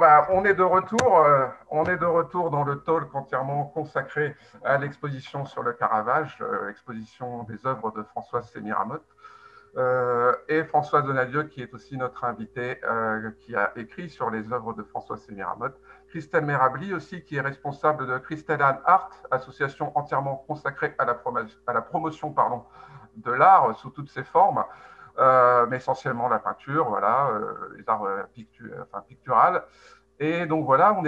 Bah, on est de retour dans le talk entièrement consacré à l'exposition sur le Caravage, exposition des œuvres de Françoise Sémiramoth, et Françoise Donadieu, qui est aussi notre invitée, qui a écrit sur les œuvres de Françoise Sémiramoth. Christelle Merabli aussi, qui est responsable de Christelle Anne Art, association entièrement consacrée à la promotion de l'art sous toutes ses formes. Mais essentiellement la peinture, voilà, les arts picturales. Et donc voilà,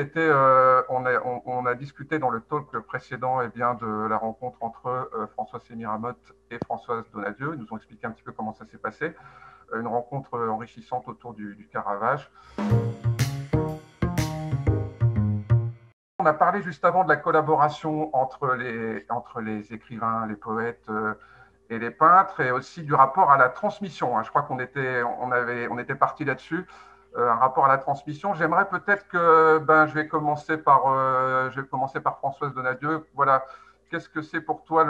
on a discuté dans le talk précédent bien, de la rencontre entre Françoise Sémiramoth et Françoise Donadieu. Ils nous ont expliqué un petit peu comment ça s'est passé. Une rencontre enrichissante autour du Caravage. On a parlé juste avant de la collaboration entre les écrivains, les poètes et les peintres, et aussi du rapport à la transmission. Je crois on était parti là-dessus, un rapport à la transmission. J'aimerais peut-être que je vais commencer par Françoise Donadieu. Voilà, qu'est-ce que c'est pour toi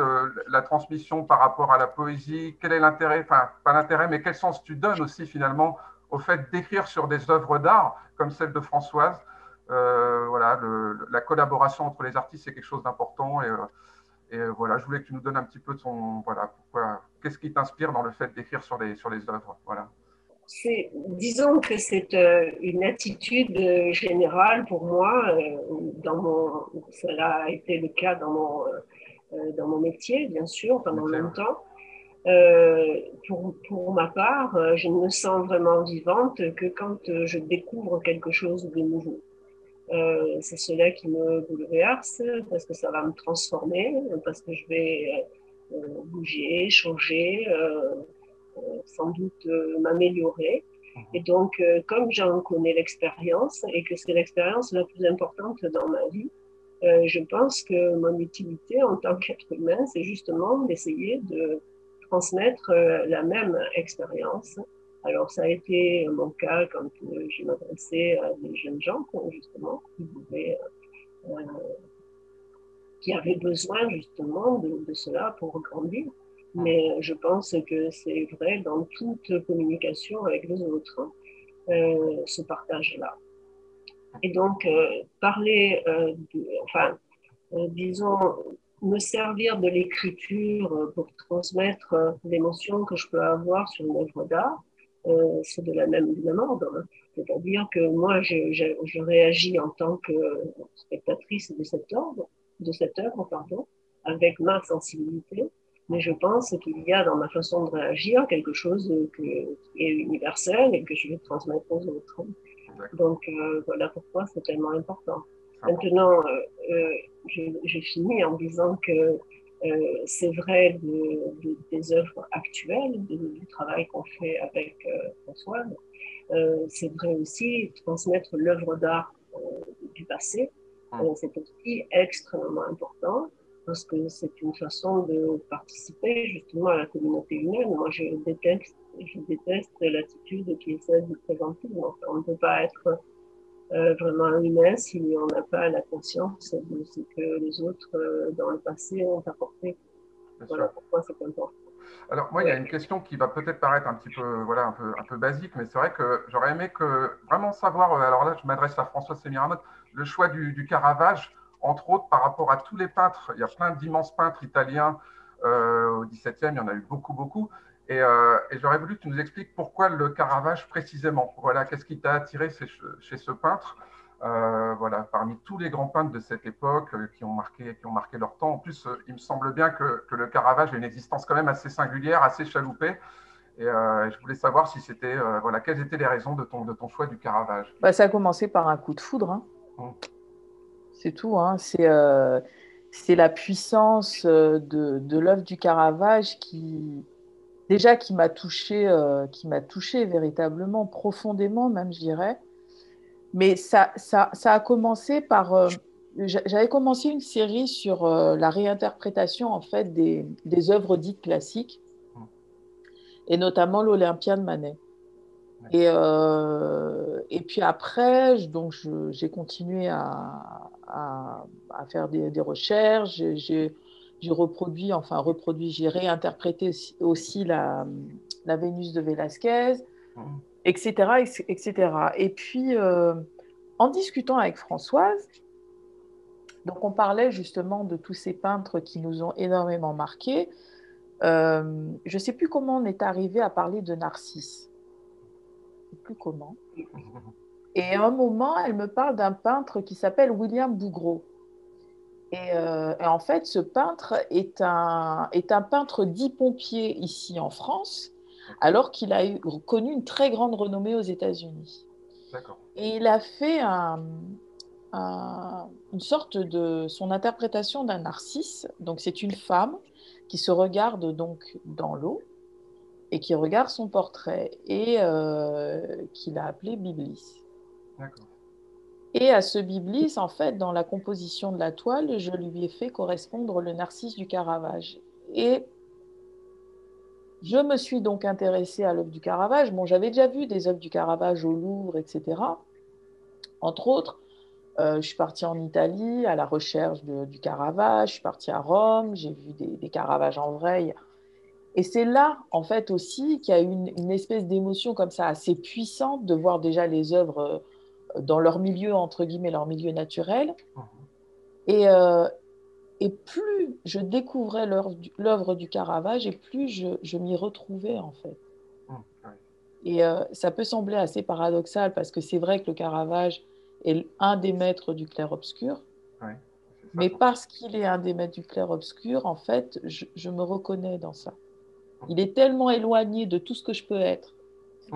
la transmission par rapport à la poésie? Quel est l'intérêt, enfin pas l'intérêt, mais quel sens tu donnes aussi finalement au fait d'écrire sur des œuvres d'art comme celle de Françoise? Voilà, la collaboration entre les artistes, c'est quelque chose d'important. Et voilà, je voulais que tu nous donnes un petit peu qu'est-ce qui t'inspire dans le fait d'écrire sur les œuvres. Voilà. Disons que c'est une attitude générale pour moi. Cela a été le cas dans mon métier, bien sûr, pendant longtemps. Pour ma part, je ne me sens vraiment vivante que quand je découvre quelque chose de nouveau. C'est cela qui me bouleverse parce que ça va me transformer, parce que je vais bouger, changer, sans doute m'améliorer. Et donc, comme j'en connais l'expérience et que c'est l'expérience la plus importante dans ma vie, je pense que mon utilité en tant qu'être humain, c'est justement d'essayer de transmettre la même expérience. Alors, ça a été mon cas quand je m'adressais à des jeunes gens, justement, qui avaient besoin, justement, de cela pour grandir. Mais je pense que c'est vrai dans toute communication avec les autres, ce partage-là. Et donc, disons, me servir de l'écriture pour transmettre l'émotion que je peux avoir sur une œuvre d'art, c'est de la même ordre. C'est-à-dire que moi, je réagis en tant que spectatrice de cette œuvre, avec ma sensibilité, mais je pense qu'il y a dans ma façon de réagir quelque chose qui est universel et que je vais transmettre aux autres. Donc, voilà pourquoi c'est tellement important. Maintenant, je finis en disant que c'est vrai des œuvres actuelles, du travail qu'on fait avec François. C'est vrai aussi transmettre l'œuvre d'art du passé. C'est aussi extrêmement important parce que c'est une façon de participer justement à la communauté humaine. Moi, je déteste l'attitude qui est celle du présentisme. Enfin, on ne peut pas être vraiment humain si on n'a pas la conscience de ce que les autres dans le passé ont apporté. Voilà pourquoi c'est important. Alors moi, il y a une question qui va peut-être paraître un petit peu, voilà, un peu basique, mais c'est vrai que j'aurais aimé vraiment savoir, alors là je m'adresse à François Sémiramoth, le choix du Caravage, entre autres par rapport à tous les peintres. Il y a plein d'immenses peintres italiens au XVIIe, il y en a eu beaucoup, beaucoup. Et j'aurais voulu que tu nous expliques pourquoi le Caravage précisément. Voilà, qu'est-ce qui t'a attiré chez ce peintre? Voilà, parmi tous les grands peintres de cette époque qui ont marqué leur temps. En plus, il me semble bien que le Caravage a une existence quand même assez singulière, assez chaloupée. Et je voulais savoir si c'était, voilà, quelles étaient les raisons de ton choix du Caravage. Ça a commencé par un coup de foudre. Hein. C'est tout. Hein. C'est la puissance de l'œuvre du Caravage qui m'a touchée véritablement, profondément même, je dirais. Mais ça a commencé par... j'avais commencé une série sur la réinterprétation en fait des œuvres dites classiques, et notamment l'Olympia de Manet. Et puis après, j'ai continué à faire des recherches. J'ai reproduit, j'ai réinterprété aussi la Vénus de Velázquez, etc., etc. Et puis, en discutant avec Françoise, donc on parlait justement de tous ces peintres qui nous ont énormément marqués. Je ne sais plus comment on est arrivé à parler de Narcisse. Je ne sais plus comment. Et à un moment, elle me parle d'un peintre qui s'appelle William Bouguereau. Et en fait, ce peintre est un peintre dit pompier ici en France, alors qu'il a connu une très grande renommée aux États-Unis. D'accord. Et il a fait une sorte de son interprétation d'un narcisse. Donc, c'est une femme qui se regarde donc dans l'eau et qui regarde son portrait et qu'il a appelé Biblis. D'accord. Et à ce Biblis, en fait, dans la composition de la toile, je lui ai fait correspondre le Narcisse du Caravage. Et je me suis donc intéressée à l'œuvre du Caravage. Bon, j'avais déjà vu des œuvres du Caravage au Louvre, etc. Entre autres, je suis partie en Italie à la recherche du Caravage. Je suis partie à Rome, j'ai vu des Caravages en vrai. Et c'est là, en fait, aussi qu'il y a eu une espèce d'émotion comme ça assez puissante de voir déjà les œuvres dans leur milieu, entre guillemets, leur milieu naturel. Et plus je découvrais l'œuvre du Caravage, et plus je m'y retrouvais, en fait. Et ça peut sembler assez paradoxal, parce que c'est vrai que le Caravage est un des maîtres du clair-obscur. Ouais, Mais parce qu'il est un des maîtres du clair-obscur, en fait, je me reconnais dans ça. Il est tellement éloigné de tout ce que je peux être.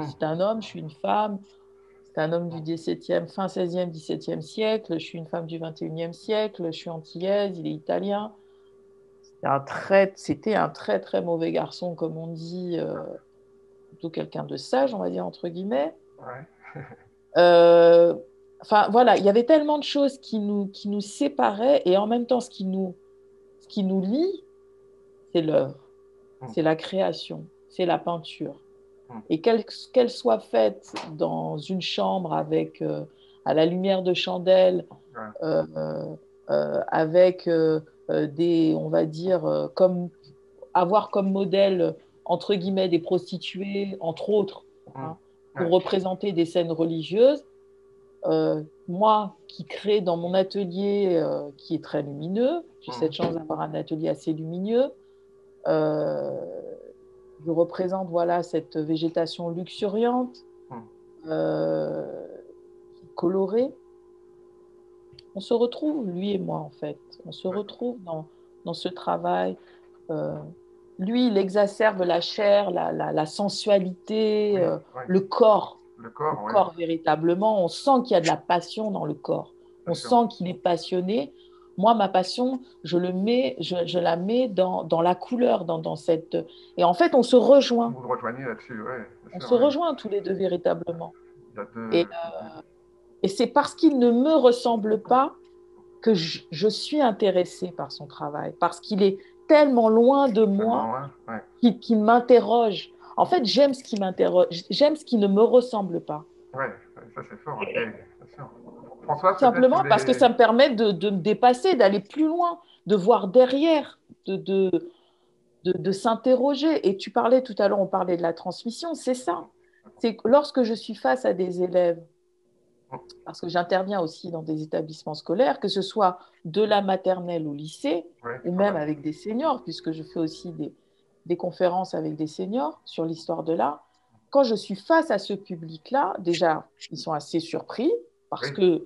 C'est un homme, je suis une femme. C'est un homme du fin 16e, 17e siècle. Je suis une femme du 21e siècle. Je suis antillaise, il est italien. C'était un très, très mauvais garçon, comme on dit. Plutôt quelqu'un de sage, on va dire, entre guillemets. Ouais. Enfin, voilà, il y avait tellement de choses qui nous séparaient. Et en même temps, ce qui nous lie, c'est l'œuvre. C'est la création. C'est la peinture. Et qu'elle soit faite dans une chambre avec, à la lumière de chandelle, avec on va dire, avoir comme modèle, entre guillemets, des prostituées, entre autres, hein, pour représenter des scènes religieuses. Moi, qui crée dans mon atelier, qui est très lumineux, j'ai cette chance d'avoir un atelier assez lumineux, je représente voilà, cette végétation luxuriante, colorée. On se retrouve, lui et moi, en fait. On se retrouve dans ce travail. Lui, il exacerbe la chair, la sensualité, le corps. Le corps, véritablement. On sent qu'il y a de la passion dans le corps. On sent qu'il est passionné. Moi, ma passion, je la mets dans la couleur, dans cette... Et en fait, on se rejoint. Vous vous rejoignez là-dessus, oui. On se rejoint tous les deux, véritablement. Et c'est parce qu'il ne me ressemble pas que je suis intéressée par son travail, parce qu'il est tellement loin de moi qu'il m'interroge. En fait, j'aime ce qui m'interroge, j'aime ce qui ne me ressemble pas. Oui, ça c'est fort, ok, bien sûr. François, simplement parce que ça me permet de me dépasser, d'aller plus loin, de voir derrière, de s'interroger. Et tu parlais tout à l'heure, on parlait de la transmission, c'est ça. C'est que lorsque je suis face à des élèves, parce que j'interviens aussi dans des établissements scolaires, que ce soit de la maternelle au lycée, ou même avec des seniors, puisque je fais aussi des conférences avec des seniors sur l'histoire de l'art. Quand je suis face à ce public-là, déjà, ils sont assez surpris, parce que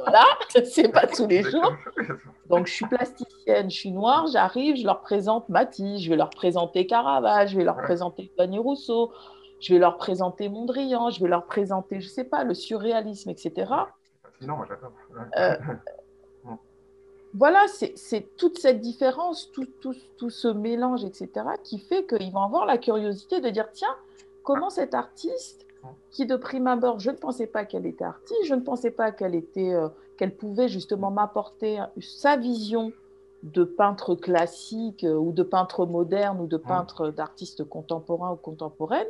voilà, c'est pas tous les jours. Donc, je suis plasticienne, je suis noire, j'arrive, je leur présente Matisse, je vais leur présenter Caravage, je vais leur présenter Fanny Rousseau, je vais leur présenter Mondrian, je vais leur présenter, je sais pas, le surréalisme, etc. Sinon, moi j'adore. Voilà, c'est toute cette différence, tout ce mélange, etc., qui fait qu'ils vont avoir la curiosité de dire, tiens, comment cet artiste, qui de prime abord, je ne pensais pas qu'elle était artiste, je ne pensais pas qu'elle pouvait justement m'apporter sa vision de peintre classique ou de peintre moderne ou de peintre d'artiste contemporain ou contemporaine,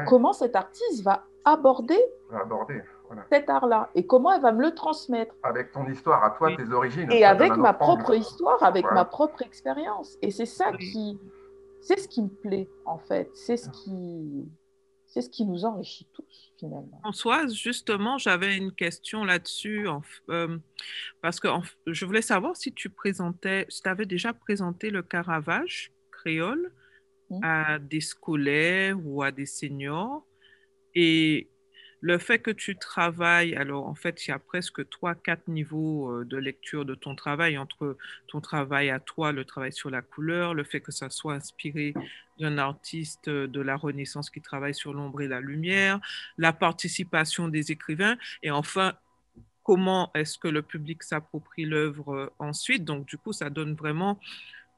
comment cet artiste va aborder cet art-là et comment elle va me le transmettre. Avec ton histoire à toi, tes origines. Et avec ma propre histoire, avec ma propre expérience. Et c'est ça c'est ce qui me plaît, en fait. C'est ce c'est ce qui nous enrichit tous, finalement. Françoise, justement, j'avais une question là-dessus, parce que je voulais savoir si tu avais déjà présenté le Caravage créole à des scolaires ou à des seniors. Et le fait que tu travailles, alors en fait, il y a presque 3, 4 niveaux de lecture de ton travail, entre ton travail à toi, le travail sur la couleur, le fait que ça soit inspiré d'un artiste de la Renaissance qui travaille sur l'ombre et la lumière, la participation des écrivains, et enfin, comment est-ce que le public s'approprie l'œuvre ensuite. Donc, du coup, ça donne vraiment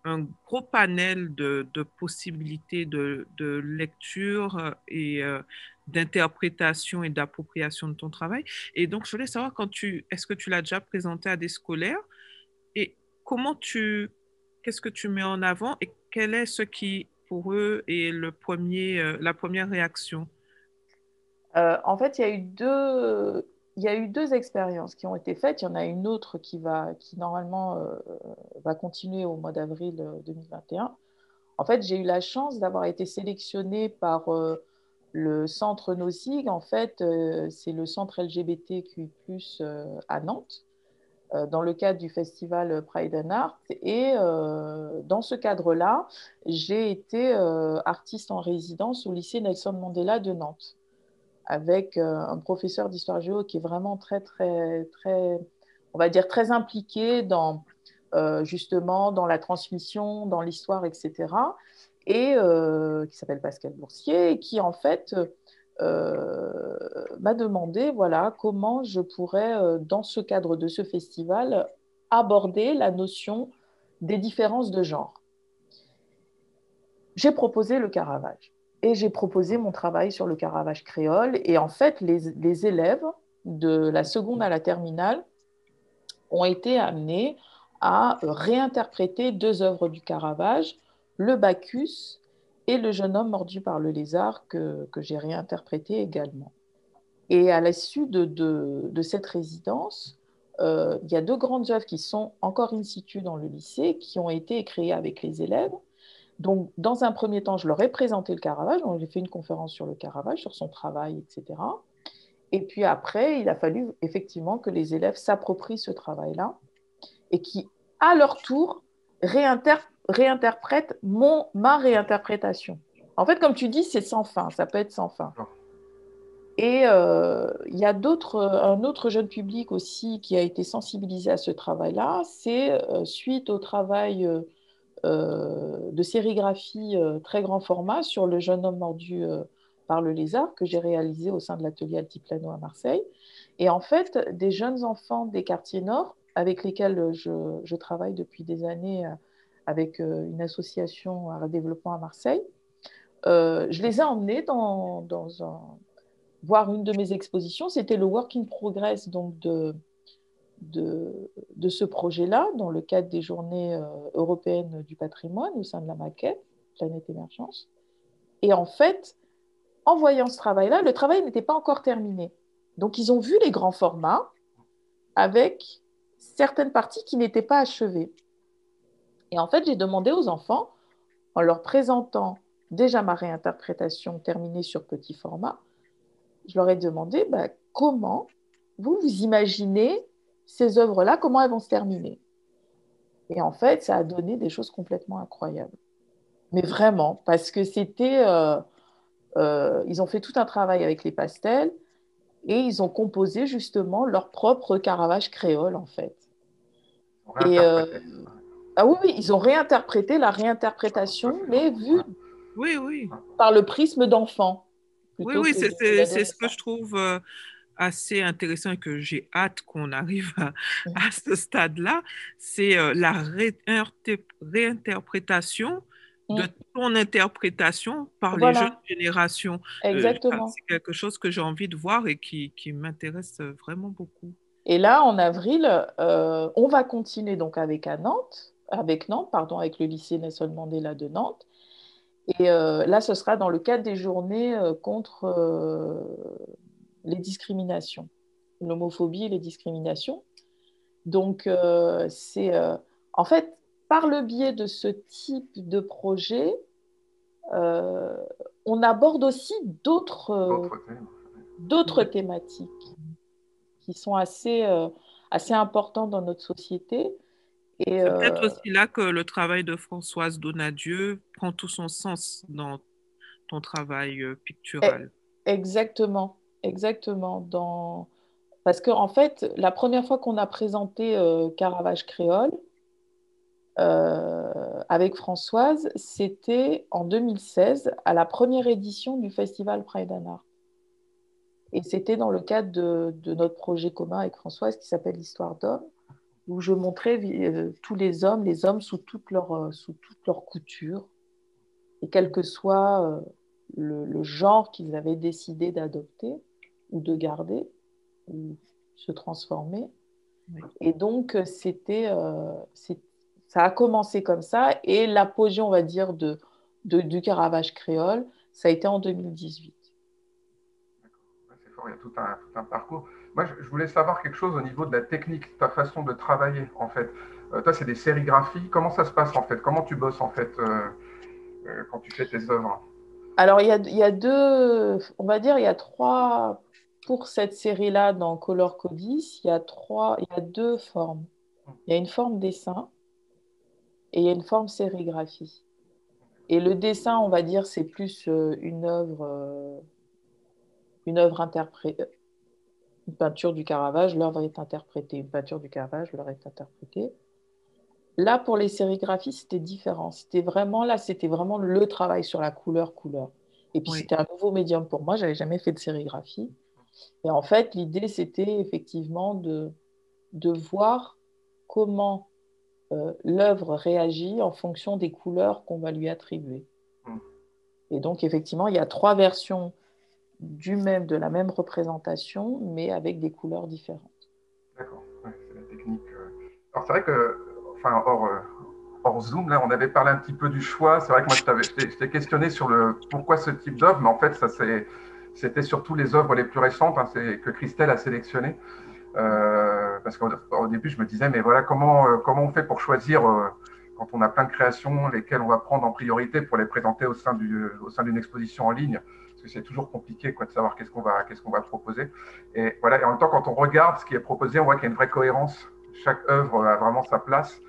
un gros panel de possibilités de lecture et d'interprétation et d'appropriation de ton travail. Et donc, je voulais savoir, est-ce que tu l'as déjà présenté à des scolaires et qu'est-ce que tu mets en avant et quel est ce qui, pour eux, est la première réaction? En fait, il y a eu deux expériences qui ont été faites. Il y en a une autre qui normalement va continuer au mois d'avril 2021. En fait, j'ai eu la chance d'avoir été sélectionnée par le centre NOSIG. En fait, c'est le centre LGBTQ+, à Nantes, dans le cadre du festival Pride and Art. Et dans ce cadre-là, j'ai été artiste en résidence au lycée Nelson Mandela de Nantes, avec un professeur d'histoire géo qui est vraiment très, très, très, on va dire, très impliqué justement dans la transmission, dans l'histoire, etc. Et qui s'appelle Pascal Boursier, et qui en fait m'a demandé, voilà, comment je pourrais, dans ce cadre de ce festival, aborder la notion des différences de genre. J'ai proposé le Caravage. Et j'ai proposé mon travail sur le Caravage créole. Et en fait, les élèves de la seconde à la terminale ont été amenés à réinterpréter 2 œuvres du Caravage, le Bacchus et le jeune homme mordu par le lézard, que j'ai réinterprété également. Et à l'issue de cette résidence, il y a 2 grandes œuvres qui sont encore in situ dans le lycée, qui ont été créées avec les élèves. Donc, dans un premier temps, je leur ai présenté le Caravage. Donc, j'ai fait une conférence sur le Caravage, sur son travail, etc. Et puis après, il a fallu effectivement que les élèves s'approprient ce travail-là et qui, à leur tour, réinterprètent ma réinterprétation. En fait, comme tu dis, c'est sans fin, ça peut être sans fin. Et il y a un autre jeune public aussi qui a été sensibilisé à ce travail-là. C'est suite au travail de sérigraphie très grand format sur le jeune homme mordu par le lézard que j'ai réalisé au sein de l'atelier Altiplano à Marseille. Et en fait, des jeunes enfants des quartiers nord avec lesquels je travaille depuis des années avec une association à développement à Marseille, je les ai emmenés voir une de mes expositions. C'était le work in progress donc de ce projet-là, dans le cadre des journées européennes du patrimoine au sein de la maquette Planète Émergence. Et en fait, en voyant ce travail-là, le travail n'était pas encore terminé. Donc, ils ont vu les grands formats avec certaines parties qui n'étaient pas achevées. Et en fait, j'ai demandé aux enfants, en leur présentant déjà ma réinterprétation terminée sur petit format, je leur ai demandé comment vous imaginez ces œuvres-là, comment elles vont se terminer. Et en fait, ça a donné des choses complètement incroyables. Mais vraiment, parce que ils ont fait tout un travail avec les pastels et ils ont composé justement leur propre Caravage créole, en fait. Et ah oui, ils ont réinterprété la réinterprétation, mais vue par le prisme d'enfant. Oui, c'est ce que je trouve assez intéressant et que j'ai hâte qu'on arrive à ce stade-là, c'est la réinterprétation de ton interprétation par les jeunes générations. Exactement. C'est quelque chose que j'ai envie de voir et qui m'intéresse vraiment beaucoup. Et là, en avril, on va continuer donc avec Nantes, avec le lycée Nelson Mandela de Nantes. Et là, ce sera dans le cadre des journées contre les discriminations, l'homophobie et les discriminations. Donc, en fait, par le biais de ce type de projet, on aborde aussi D'autres thèmes. d'autres thématiques qui sont assez importantes dans notre société. Et, C'est peut-être aussi là que le travail de Françoise Donadieu prend tout son sens dans ton travail pictural. Exactement, exactement. Parce que en fait, la première fois qu'on a présenté Caravage créole avec Françoise, c'était en 2016, à la première édition du festival Pride and Art. Et c'était dans le cadre de notre projet commun avec Françoise qui s'appelle Histoire d'hommes, où je montrais tous les hommes sous toutes leurs coutures, et quel que soit le genre qu'ils avaient décidé d'adopter ou de garder ou se transformer. Oui. Et donc, ça a commencé comme ça, et l'apogée, on va dire, du Caravage créole, ça a été en 2018. C'est fort, il y a tout un parcours. Moi, je voulais savoir quelque chose au niveau de la technique, ta façon de travailler, en fait. Toi, c'est des sérigraphies. Comment ça se passe, en fait? Comment tu bosses, en fait, quand tu fais tes œuvres? Alors, il y a deux, on va dire, il y a trois, pour cette série-là, dans Color Codice, il y a deux formes. Il y a une forme dessin et il y a une forme sérigraphie. Et le dessin, on va dire, c'est plus une œuvre interprétée. Une peinture du Caravage, l'œuvre est interprétée. Une peinture du Caravage, l'œuvre est interprétée. Là, pour les sérigraphies, c'était différent. C'était vraiment le travail sur la couleur. Et puis, c'était un nouveau médium pour moi. Je n'avais jamais fait de sérigraphie. Et en fait, l'idée, c'était effectivement de voir comment l'œuvre réagit en fonction des couleurs qu'on va lui attribuer. Et donc, effectivement, il y a 3 versions de la même représentation, mais avec des couleurs différentes. D'accord, ouais, c'est la technique. Alors, c'est vrai que, enfin, hors Zoom, là, on avait parlé un petit peu du choix. C'est vrai que moi, je t'ai questionné sur le pourquoi ce type d'œuvre, mais en fait, c'était surtout les œuvres les plus récentes, hein, que Christelle a sélectionnées. Parce qu'au début, je me disais, mais voilà, comment on fait pour choisir, quand on a plein de créations, lesquelles on va prendre en priorité pour les présenter au sein d'une exposition en ligne, parce que c'est toujours compliqué, quoi, de savoir qu'est-ce qu'on va proposer. Et voilà, et en même temps, quand on regarde ce qui est proposé, on voit qu'il y a une vraie cohérence. Chaque œuvre a vraiment sa place.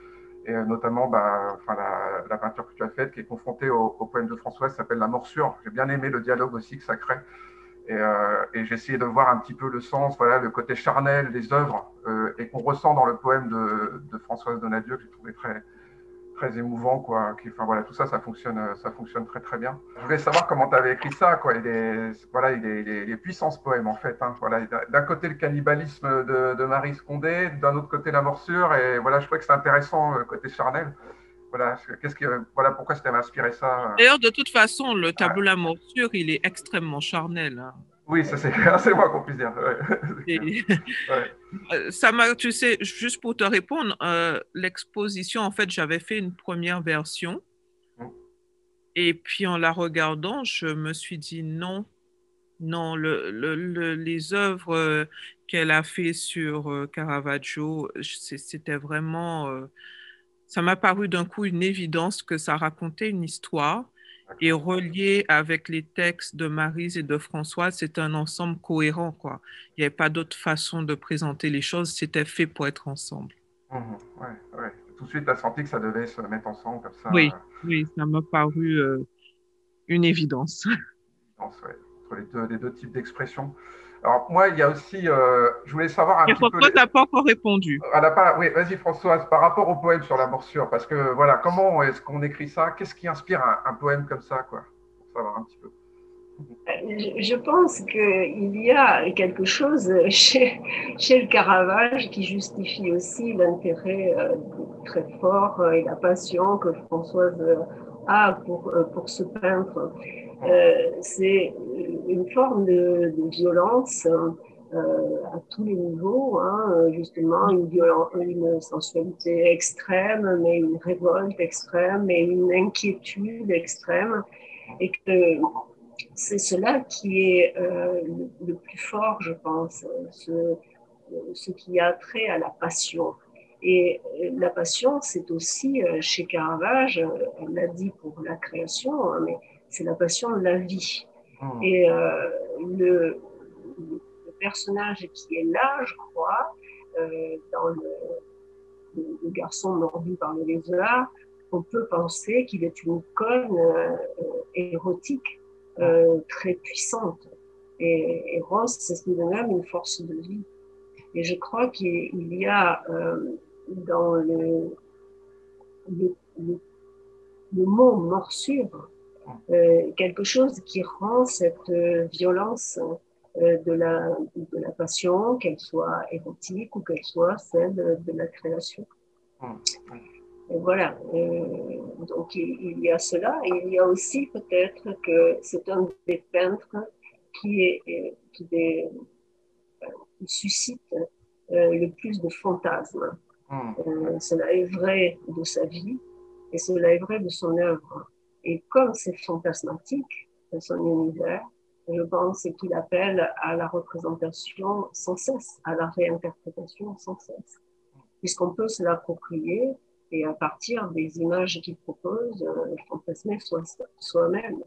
Et notamment la peinture que tu as faite, qui est confrontée au poème de Françoise, s'appelle La Morsure. J'ai bien aimé le dialogue aussi que ça crée. Et j'ai essayé de voir un petit peu le sens, voilà, le côté charnel des œuvres, et qu'on ressent dans le poème de Françoise Donadieu, que j'ai trouvé très, très émouvant, quoi. Enfin, voilà, tout ça, ça fonctionne très très bien. Je voulais savoir comment tu avais écrit ça, quoi. Il est puissant ce poème, en fait, hein. Voilà, d'un côté le cannibalisme de Marie Scondé, d'un autre côté la morsure, et voilà, je trouvais que c'est intéressant, le côté charnel. Voilà, voilà pourquoi ça t'avait inspiré ça. D'ailleurs, de toute façon, le tableau La Morsure, il est extrêmement charnel, hein. Oui, ça c'est moi qu'on puisse dire. Ouais. Ouais. Ça m'a, tu sais, juste pour te répondre, l'exposition, en fait, j'avais fait une première version. Et puis en la regardant, je me suis dit non, les œuvres qu'elle a fait sur Caravaggio, c'était vraiment, ça m'a paru d'un coup une évidence que ça racontait une histoire. Et relié avec les textes de Maryse et de Françoise, c'est un ensemble cohérent, quoi. Il n'y avait pas d'autre façon de présenter les choses, c'était fait pour être ensemble. Ouais. Tout de suite, tu as senti que ça devait se mettre ensemble comme ça. Oui, ça m'a paru une évidence. Ouais, entre les deux types d'expressions. Alors, moi, il y a aussi, je voulais savoir un petit peu. Françoise n'a pas encore répondu. Oui, vas-y, Françoise, par rapport au poème sur la morsure, parce que voilà, comment est-ce qu'on écrit ça? Qu'est-ce qui inspire un poème comme ça, quoi? Pour savoir un petit peu. Je pense qu'il y a quelque chose chez le Caravage qui justifie aussi l'intérêt très fort et la passion que Françoise a pour ce peintre. C'est une forme de violence à tous les niveaux, hein, justement une sensualité extrême, mais une révolte extrême et une inquiétude extrême, et que c'est cela qui est le plus fort, je pense, ce qui a trait à la passion. Et la passion, c'est aussi chez Caravage, elle l'a dit pour la création, hein, mais c'est la passion de la vie. Mmh. Et le personnage qui est là, je crois, dans le garçon mordu par le lézard, on peut penser qu'il est une icône érotique très puissante. Et Rose, c'est ce qui donne même une force de vie. Et je crois qu'il y a dans le mot morsure quelque chose qui rend cette violence de la passion, qu'elle soit érotique ou qu'elle soit celle de la création. Et voilà. Donc il y a cela. Et il y a aussi peut-être que c'est un des peintres qui suscite le plus de fantasmes. Cela est vrai de sa vie et cela est vrai de son œuvre. Et comme c'est fantasmatique, son univers, je pense qu'il appelle à la représentation sans cesse, à la réinterprétation sans cesse, puisqu'on peut se l'approprier et à partir des images qu'il propose, fantasmer soi-même.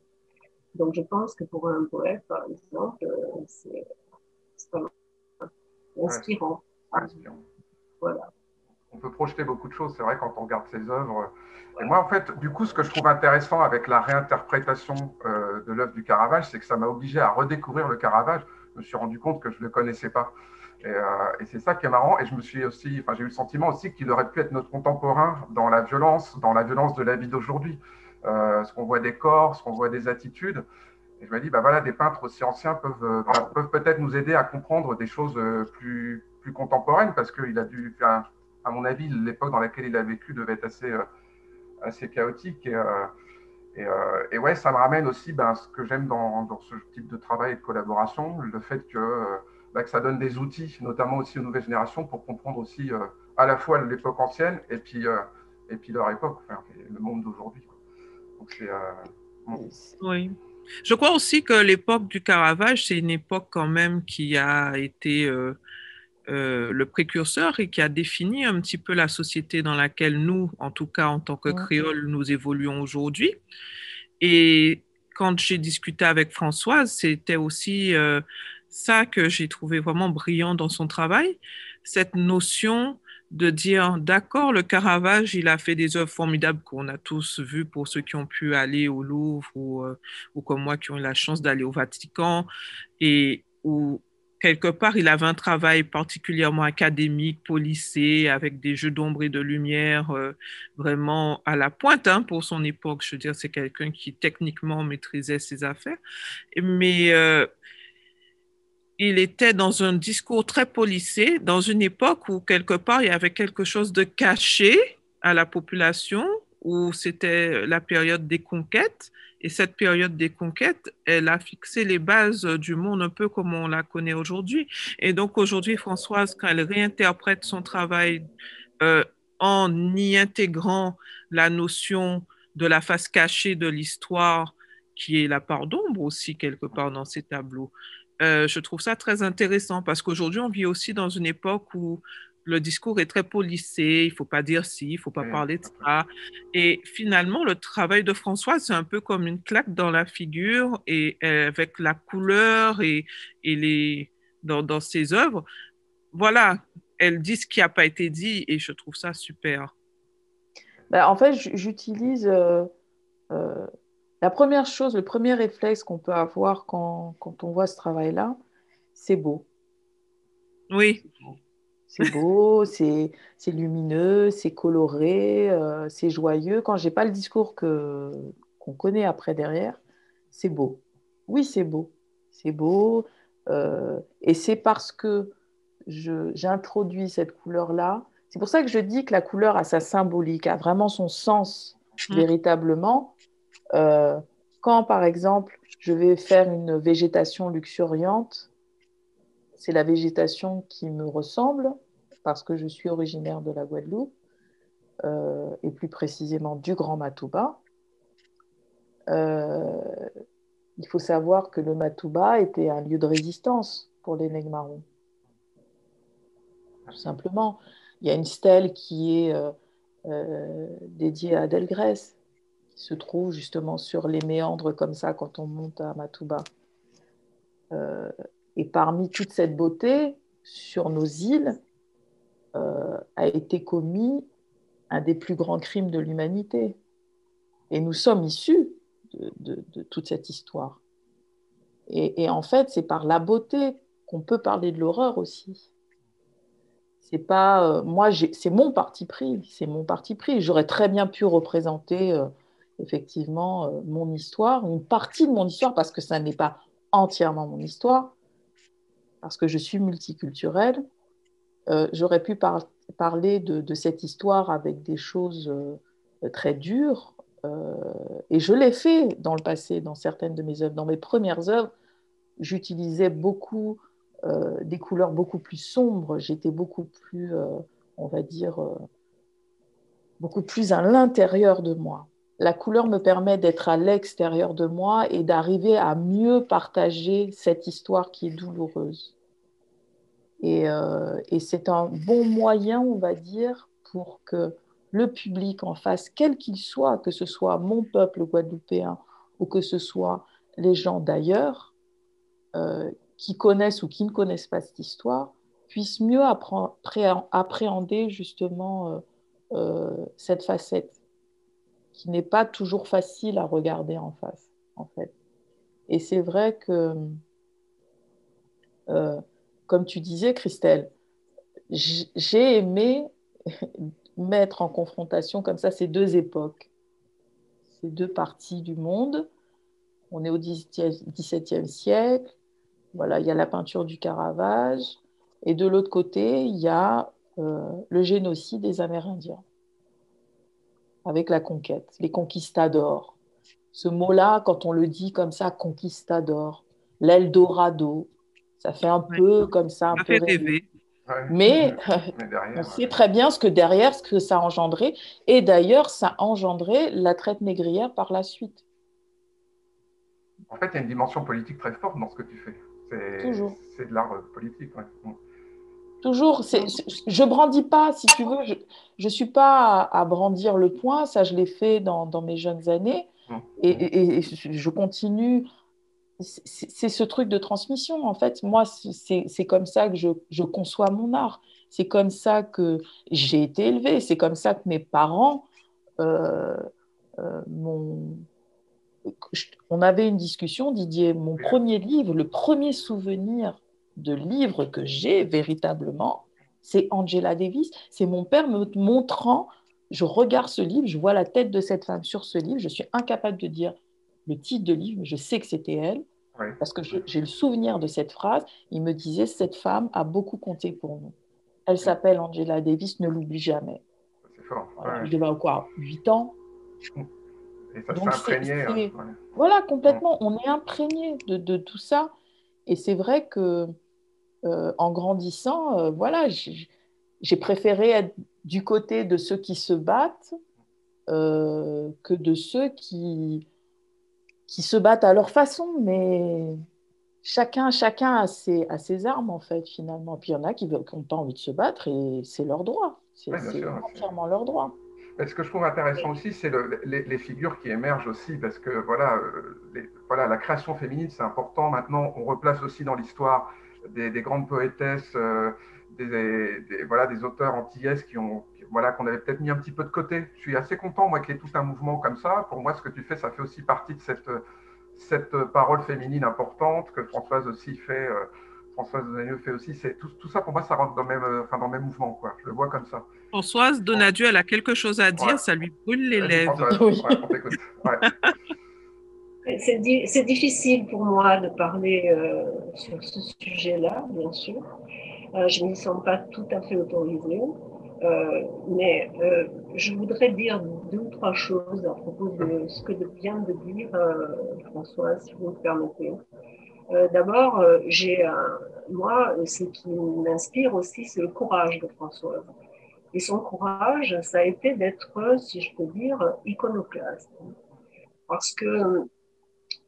Donc je pense que pour un poète, par exemple, c'est inspirant. Voilà. On peut projeter beaucoup de choses, c'est vrai, quand on regarde ses œuvres. Et moi, en fait, du coup, ce que je trouve intéressant avec la réinterprétation de l'œuvre du Caravage, c'est que ça m'a obligé à redécouvrir le Caravage. Je me suis rendu compte que je ne le connaissais pas. Et c'est ça qui est marrant. Et je me suis aussi, j'ai eu le sentiment aussi qu'il aurait pu être notre contemporain dans la violence de la vie d'aujourd'hui. Ce qu'on voit des corps, ce qu'on voit des attitudes. Et je me dis, bah voilà, des peintres aussi anciens peuvent peut-être nous aider à comprendre des choses plus contemporaines, parce qu'il a dû faire, à mon avis, l'époque dans laquelle il a vécu devait être assez chaotique. Et ouais, ça me ramène aussi ce que j'aime dans ce type de travail et de collaboration, le fait que ça donne des outils, notamment aussi aux nouvelles générations, pour comprendre aussi à la fois l'époque ancienne et puis leur époque, enfin, le monde d'aujourd'hui. Donc c'est oui. Je crois aussi que l'époque du Caravage, c'est une époque quand même qui a été le précurseur et qui a défini un petit peu la société dans laquelle nous, en tout cas en tant que créoles, nous évoluons aujourd'hui. Et quand j'ai discuté avec Françoise, c'était aussi ça que j'ai trouvé vraiment brillant dans son travail, cette notion de dire, d'accord, le Caravage, il a fait des œuvres formidables qu'on a tous vues pour ceux qui ont pu aller au Louvre ou comme moi qui ont eu la chance d'aller au Vatican et où quelque part, il avait un travail particulièrement académique, policé, avec des jeux d'ombre et de lumière vraiment à la pointe pour son époque. Je veux dire, c'est quelqu'un qui techniquement maîtrisait ses affaires. Mais il était dans un discours très policé, dans une époque où quelque part, il y avait quelque chose de caché à la population, où c'était la période des conquêtes. Et cette période des conquêtes, elle a fixé les bases du monde un peu comme on la connaît aujourd'hui. Et donc aujourd'hui, Françoise, quand elle réinterprète son travail en y intégrant la notion de la face cachée de l'histoire, qui est la part d'ombre aussi quelque part dans ces tableaux, je trouve ça très intéressant parce qu'aujourd'hui, on vit aussi dans une époque où le discours est très policé, il ne faut pas dire ci, il ne faut pas parler de ça. Et finalement, le travail de Françoise, c'est un peu comme une claque dans la figure et avec la couleur et dans ses œuvres. Voilà, elle dit ce qui n'a pas été dit et je trouve ça super. En fait, j'utilise la première chose, le premier réflexe qu'on peut avoir quand on voit ce travail-là, c'est beau. Oui. C'est beau, c'est lumineux, c'est coloré, c'est joyeux. Quand je n'ai pas le discours qu'on connaît après derrière, c'est beau. Oui, c'est beau. C'est beau. Et c'est parce que j'introduis cette couleur-là. C'est pour ça que je dis que la couleur a sa symbolique, a vraiment son sens véritablement. Quand, par exemple, je vais faire une végétation luxuriante, c'est la végétation qui me ressemble parce que je suis originaire de la Guadeloupe et plus précisément du Grand Matouba. Il faut savoir que le Matouba était un lieu de résistance pour les Nègres-Marrons. Tout simplement. Il y a une stèle qui est dédiée à Delgrès, qui se trouve justement sur les méandres comme ça quand on monte à Matouba. Et parmi toute cette beauté, sur nos îles, a été commis un des plus grands crimes de l'humanité. Et nous sommes issus de toute cette histoire. Et en fait, c'est par la beauté qu'on peut parler de l'horreur aussi. C'est pas c'est mon parti pris, c'est mon parti pris. J'aurais très bien pu représenter effectivement mon histoire, une partie de mon histoire, parce que ça n'est pas entièrement mon histoire, parce que je suis multiculturelle. J'aurais pu parler de cette histoire avec des choses très dures, et je l'ai fait dans le passé, dans certaines de mes œuvres. Dans mes premières œuvres, j'utilisais beaucoup des couleurs beaucoup plus sombres. J'étais beaucoup plus, on va dire, beaucoup plus à l'intérieur de moi. La couleur me permet d'être à l'extérieur de moi et d'arriver à mieux partager cette histoire qui est douloureuse. Et c'est un bon moyen, on va dire, pour que le public en face, quel qu'il soit, que ce soit mon peuple guadeloupéen ou que ce soit les gens d'ailleurs, qui connaissent ou qui ne connaissent pas cette histoire, puissent mieux appréhender justement cette facette qui n'est pas toujours facile à regarder en face, en fait. Et c'est vrai que, comme tu disais, Christelle, j'ai aimé mettre en confrontation comme ça ces deux époques, ces deux parties du monde. On est au XVIIe siècle, voilà, il y a la peinture du Caravage, et de l'autre côté, il y a le génocide des Amérindiens, avec la conquête, les conquistadors. Ce mot-là, quand on le dit comme ça, conquistador, l'Eldorado, ça fait un peu comme ça, un peu rêver. Mais on sait très bien ce que ça a engendré. Et d'ailleurs, ça a engendré la traite négrière par la suite. En fait, il y a une dimension politique très forte dans ce que tu fais. Toujours. C'est de l'art politique. Ouais. Toujours. Je brandis pas, si tu veux. Je suis pas à brandir le poing. Ça, je l'ai fait dans mes jeunes années. Et je continue. C'est ce truc de transmission. En fait, moi, c'est comme ça que je conçois mon art. C'est comme ça que j'ai été élevée. C'est comme ça que mes parents m'ont... On avait une discussion, Didier. Mon premier livre, le premier souvenir de livre que j'ai véritablement, c'est Angela Davis. C'est mon père me montrant, je regarde ce livre, je vois la tête de cette femme sur ce livre, je suis incapable de dire le titre de livre, mais je sais que c'était elle, parce que j'ai le souvenir de cette phrase. Il me disait, cette femme a beaucoup compté pour nous. Elle s'appelle Angela Davis, ne l'oublie jamais. C'est fort. Voilà, je devais avoir quoi, 8 ans. Et ça s'est imprégné. Voilà, complètement. On est imprégné de tout ça. Et c'est vrai que en grandissant, voilà, j'ai préféré être du côté de ceux qui se battent que de ceux qui se battent à leur façon. Mais chacun a ses armes, en fait, finalement. Puis il y en a qui n'ont pas envie de se battre et c'est leur droit. C'est entièrement leur droit. Mais ce que je trouve intéressant aussi, c'est les figures qui émergent aussi, parce que voilà, la création féminine, c'est important. Maintenant, on replace aussi dans l'histoire des grandes poétesses, des auteurs antillaises qu'on avait peut-être mis un petit peu de côté. Je suis assez content, moi, qu'il y ait tout un mouvement comme ça. Pour moi, ce que tu fais, ça fait aussi partie de cette parole féminine importante que Françoise aussi fait. Françoise Donadieu fait aussi. Tout ça, pour moi, ça rentre dans le même mouvement, quoi. Je le vois comme ça. Françoise Donadieu, elle a quelque chose à dire, ça lui brûle les lèvres. Oui. On t'écoute. C'est difficile pour moi de parler sur ce sujet-là, bien sûr. Je ne me sens pas tout à fait autorisée. Mais je voudrais dire 2 ou 3 choses à propos de ce que vient de dire Françoise, si vous me permettez. D'abord, moi, ce qui m'inspire aussi, c'est le courage de Françoise. Et son courage, ça a été d'être, si je peux dire, iconoclaste. Parce que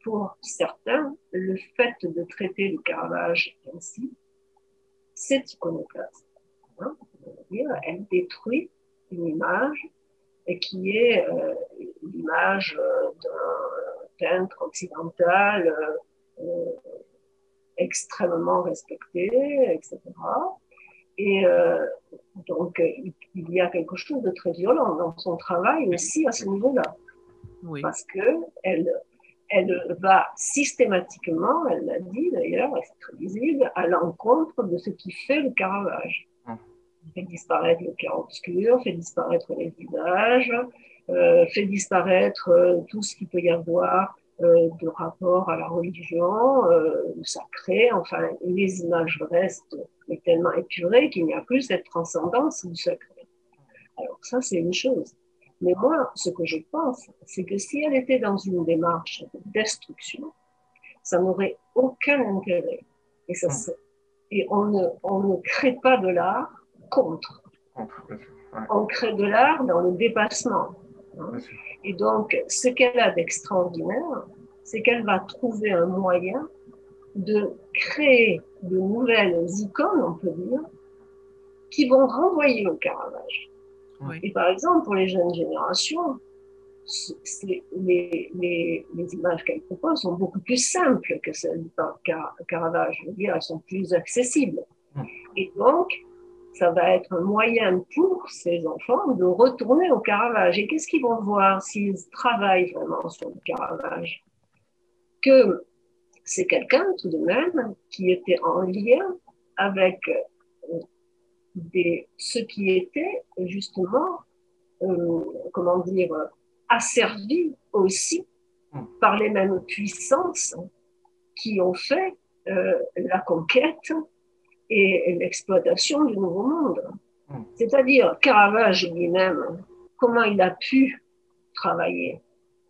pour certains, le fait de traiter le Caravage ainsi, c'est iconoclaste. C'est-à-dire, elle détruit une image qui est l'image d'un peintre occidental extrêmement respecté, etc. Et donc, il y a quelque chose de très violent dans son travail aussi à ce niveau-là. Oui. Parce qu'elle va systématiquement, elle l'a dit d'ailleurs, c'est très visible, à l'encontre de ce qui fait le Caravage. Fait disparaître le clair-obscur, fait disparaître les visages, fait disparaître tout ce qu'il peut y avoir de rapport à la religion, le sacré, enfin, les images restent mais tellement épurées qu'il n'y a plus cette transcendance du sacré. Alors ça, c'est une chose. Mais moi, ce que je pense, c'est que si elle était dans une démarche de destruction, ça n'aurait aucun intérêt. Et on ne crée pas de l'art contre. On crée de l'art dans le dépassement. Et donc, ce qu'elle a d'extraordinaire, c'est qu'elle va trouver un moyen de créer de nouvelles icônes, on peut dire, qui vont renvoyer au Caravage. Oui. Et par exemple, pour les jeunes générations, les images qu'elle propose sont beaucoup plus simples que celles du Caravage. Je veux dire, elles sont plus accessibles. Et donc, ça va être un moyen pour ces enfants de retourner au Caravage. Et qu'est-ce qu'ils vont voir s'ils travaillent vraiment sur le Caravage? Que c'est quelqu'un, tout de même, qui était en lien avec ce qui était justement, comment dire, asservi aussi par les mêmes puissances qui ont fait la conquête et l'exploitation du Nouveau Monde. C'est-à-dire, Caravage lui-même, comment il a pu travailler?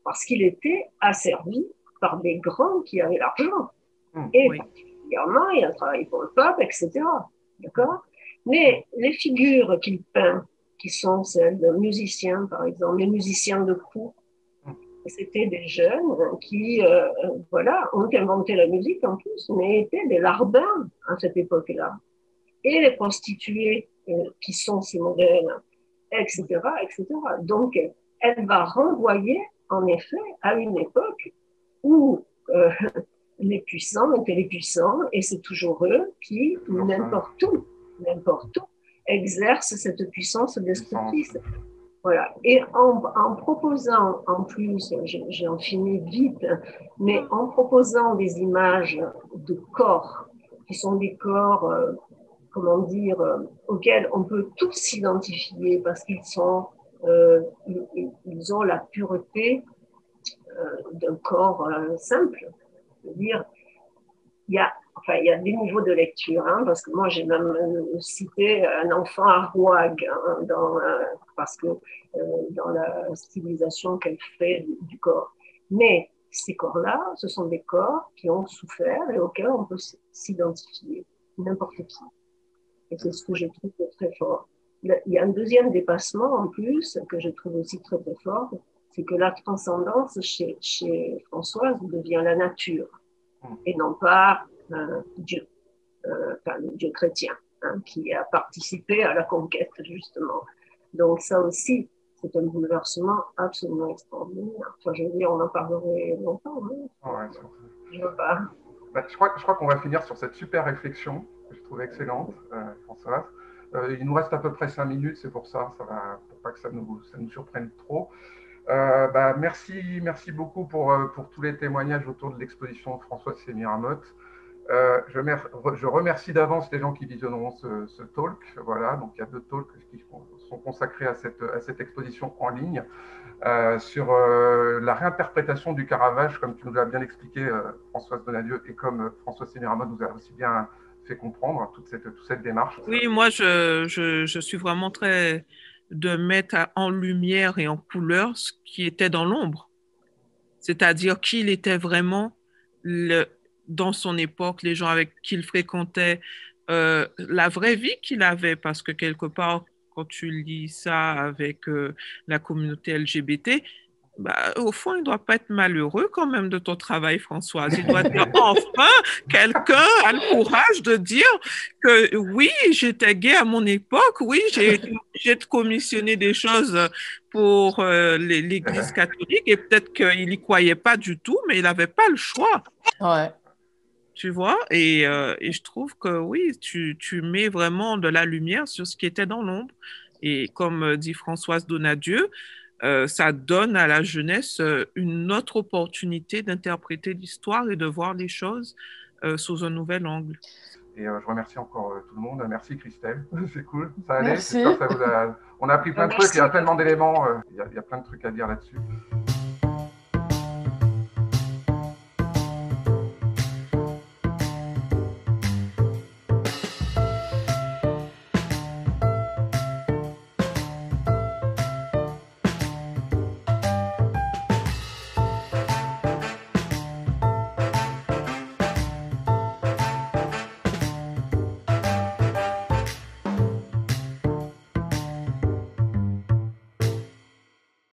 Parce qu'il était asservi par des grands qui avaient l'argent. Et particulièrement, il a travaillé pour le pape, etc. D'accord? Mais les figures qu'il peint, qui sont celles de musiciens, par exemple, les musiciens de cour, c'était des jeunes qui, voilà, ont inventé la musique en plus, mais étaient des larbins à cette époque-là. Et les prostituées qui sont ces modèles, etc., etc. Donc, elle va renvoyer, en effet, à une époque où les puissants étaient les puissants, et c'est toujours eux qui, n'importe où, exercent cette puissance destructrice. Voilà. Et en proposant, en plus, j'en finis vite, mais en proposant des images de corps, qui sont des corps, comment dire, auxquels on peut tous s'identifier parce qu'ils sont, ils ont la pureté d'un corps simple. C'est-à-dire, il y a des niveaux de lecture, hein, parce que moi, j'ai même cité un enfant à Rouag, hein, parce que dans la stylisation qu'elle fait du corps. Mais ces corps-là, ce sont des corps qui ont souffert et auxquels on peut s'identifier, n'importe qui. Et c'est ce que je trouve très fort. Il y a un deuxième dépassement en plus, que je trouve aussi très très fort, c'est que la transcendance chez Françoise devient la nature, et non pas Dieu, enfin le Dieu chrétien, hein, qui a participé à la conquête, justement. Donc ça aussi, c'est un bouleversement absolument extraordinaire. Enfin, je veux dire, on en parlerait longtemps. Hein. Ouais, je veux pas. Bah, je crois qu'on va finir sur cette super réflexion que je trouve excellente, Françoise. Il nous reste à peu près 5 minutes, c'est pour ça, pour pas que ça nous surprenne trop. Merci beaucoup pour tous les témoignages autour de l'exposition Françoise Sémiramoth. Je remercie d'avance les gens qui visionneront ce talk. Voilà, donc il y a 2 talks qui sont consacrés à cette exposition en ligne sur la réinterprétation du Caravage, comme tu nous l'as bien expliqué, Françoise Donadieu, et comme Françoise Sémiramoth nous a aussi bien fait comprendre toute cette démarche. Oui, moi, je suis vraiment très de mettre en lumière et en couleur ce qui était dans l'ombre. C'est-à-dire qu'il était vraiment dans son époque, les gens avec qui il fréquentait, la vraie vie qu'il avait, parce que quelque part, quand tu lis ça avec la communauté LGBT, Au fond, il ne doit pas être malheureux quand même de ton travail, Françoise. Il doit dire, enfin, quelqu'un a le courage de dire que oui, j'étais gay à mon époque, oui, j'ai commissionné des choses pour l'Église catholique et peut-être qu'il n'y croyait pas du tout, mais il n'avait pas le choix. Ouais. Tu vois, et je trouve que oui, tu mets vraiment de la lumière sur ce qui était dans l'ombre. Et comme dit Françoise Donadieu, ça donne à la jeunesse une autre opportunité d'interpréter l'histoire et de voir les choses sous un nouvel angle. Et je remercie encore tout le monde. Merci Christelle, c'est cool. Ça allait. Merci. J'espère que ça vous a... On a appris plein de trucs, il y a tellement d'éléments, il y a plein de trucs à dire là-dessus.